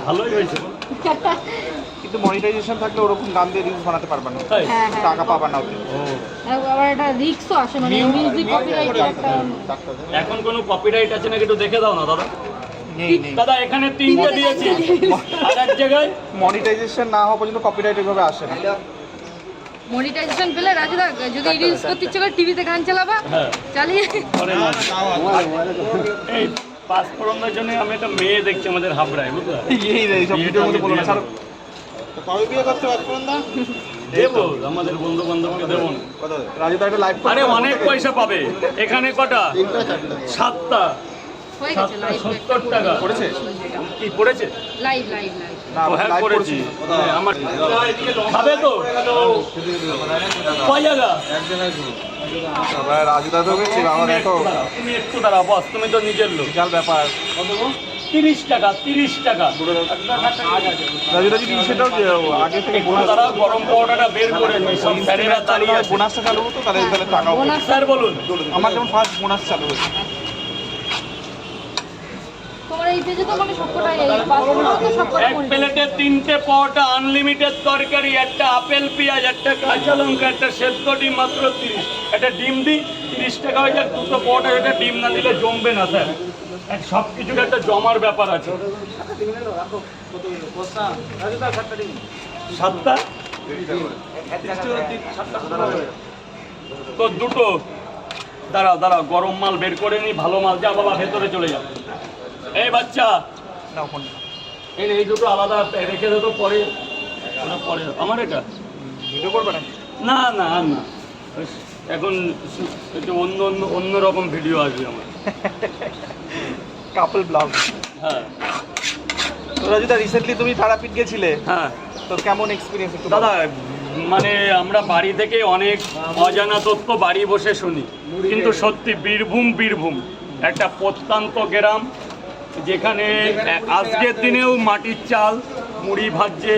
ভালোই হয়েছে। কিন্তু মনিটাইজেশন থাকলে ওরকম গান দিয়ে রিলস বানাতে পারবে না, টাকা পাবা না ওতে। আবার এটা রিস্কও আসে, মানে মিউজিক কপিরাইটের একটা। এখন কোনো কপিরাইট আছে নাকি একটু দেখে দাও না দাদা। নেই নেই দাদা এখানে 3টে দিয়েছি, আর এক জায়গায় মনিটাইজেশন না হওয়া পর্যন্ত কপিরাইট এভাবে আসে না। মনিটাইজেশন পেলে রাজুদা যদি রিলস করতে ইচ্ছে করে টিভিতে গান চালাবা, চালিয়ে এই পাঁচফোড়নের জন্য আমি একটা মেয়ে দেখছি আমাদের হাবড়ায়, বুঝলা? এই রে সব ভিডিওর মধ্যে বলো না স্যার। কবে বিয়ে করতে পারবেন না? দেবো আমাদের বন্ধু বান্ধবকে দেবো না। রাজু দা একটা লাইভ আরে অনেক পয়সা পাবে এখানে। কটা? 7টা, হয়ে গেছে লাইভ 70 টাকা করেছে। কি পড়েছে? লাইভ লাইভ লাইভ না হ্যাঁ লাইভ করেছি। করেছি। আমার খাবে তো কয় জায়গা? সবাই রাজু দা তো গেছে বাবা, দেখো তুমি একটু দাঁড়াও বস, তুমি তো নিজের লোক। বিশাল ব্যাপার। 30 টাকা, 30 টাকা। রাজু দা যদি সেটাও আগে থেকে একটু দাঁড়াও, গরম পাউডারটা বের করে নি, সব স্যারেরা দাঁড়িয়ে আছে। বোনাসটা চালু হতো তাহলে টাকাও বোনাস স্যার বলুন। আমার যেমন ফার্স্ট বোনাস চালু হয়েছে। তোমার এই পেজে তো মানে সবকটাই এই পাসপোর্ট তো সবকটা এক প্লেটে 3টে পাওয়াটা, আনলিমিটেড তরকারি, একটা আপেল পেঁয়াজ, একটা কাঁচা লঙ্কা, একটা সেদ্ধ ডিম, মাত্র 30। একটা ডিম দিই 30 টাকা হয়ে যায়। 2টো পাওয়াটা, একটা ডিম না দিলে জমবে না স্যার। সব কিছুর একটা জমার ব্যাপার আছে। 7টা তো 2টো। দাঁড়াও দাঁড়াও, গরম মাল বের করে নি, ভালো মাল। যা বাবা ভেতরে চলে যাও। এই বাচ্চা না ফোন এই 2টো আলাদা রেখে দে তো, পরে ওটা পরে। আমার এটা ভিডিও করবে না? না না আর না, এখন একটু অন্য রকম ভিডিও আসবে আমার। কাপল ব্লগ। হ্যাঁ তো রাজু দা রিসেন্টলি তুমি তারাপীঠ গেছিলে, হ্যাঁ তো কেমন এক্সপিরিয়েন্স একটু দাদা, মানে আমরা বাড়ি থেকে অনেক অজানা তথ্য বাড়ি বসে শুনি, কিন্তু সত্যি বীরভূম একটা প্রত্যন্ত গ্রাম, যেখানে আজকের দিনেও মাটির চাল মুড়ি ভাজছে,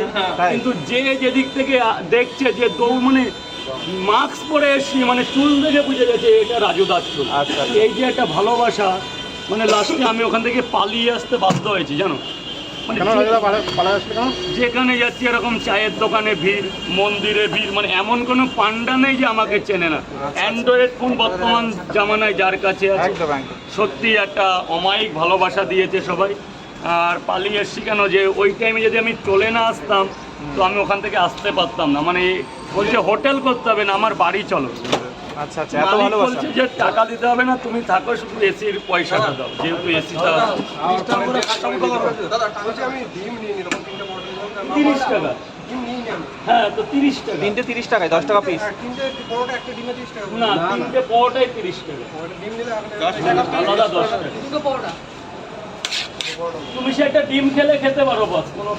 কিন্তু যে যেদিক থেকে দেখছে যে মানে মাস্ক পরে এসছি, মানে চুল দেখে বুঝে গেছে এটা রাজুদার চুল। আচ্ছা। এই যে একটা ভালোবাসা, মানে লাস্টে আমি ওখান থেকে পালিয়ে আসতে বাধ্য হয়েছি জানো। মানে যেখানে যাচ্ছি এরকম চায়ের দোকানে ভিড়, মন্দিরে ভিড়, মানে এমন কোনো পান্ডা নেই যে আমাকে চেনে না। অ্যান্ড্রয়েড ফোন বর্তমান জামানায় যার কাছে আছে, একদম একদম। সত্যি একটা অমায়িক ভালোবাসা দিয়েছে সবাই। আর পালিয়ে এসছি কেন, যে ওই টাইমে যদি আমি চলে না আসতাম তো আমি ওখান থেকে আসতে পারতাম না। মানে বলছে হোটেল করতে হবে না, আমার বাড়ি চলো। আচ্ছা আচ্ছা, এত মালিক ভালোবাসা। বলছে যে টাকা দিতে হবে না, তুমি থাকো, শুধু এসির পয়সাটা দাও, যেহেতু এসিটা 30 টাকা। হ্যাঁ তো 30 টাকা। 3টে 30 টাকায় 10 টাকা পিস। না 3টে পাওয়াটাই 30 টাকা, আলাদা 10 টাকা। তুমি সেটা ডিম খেলে খেতে পারো বস, কোনো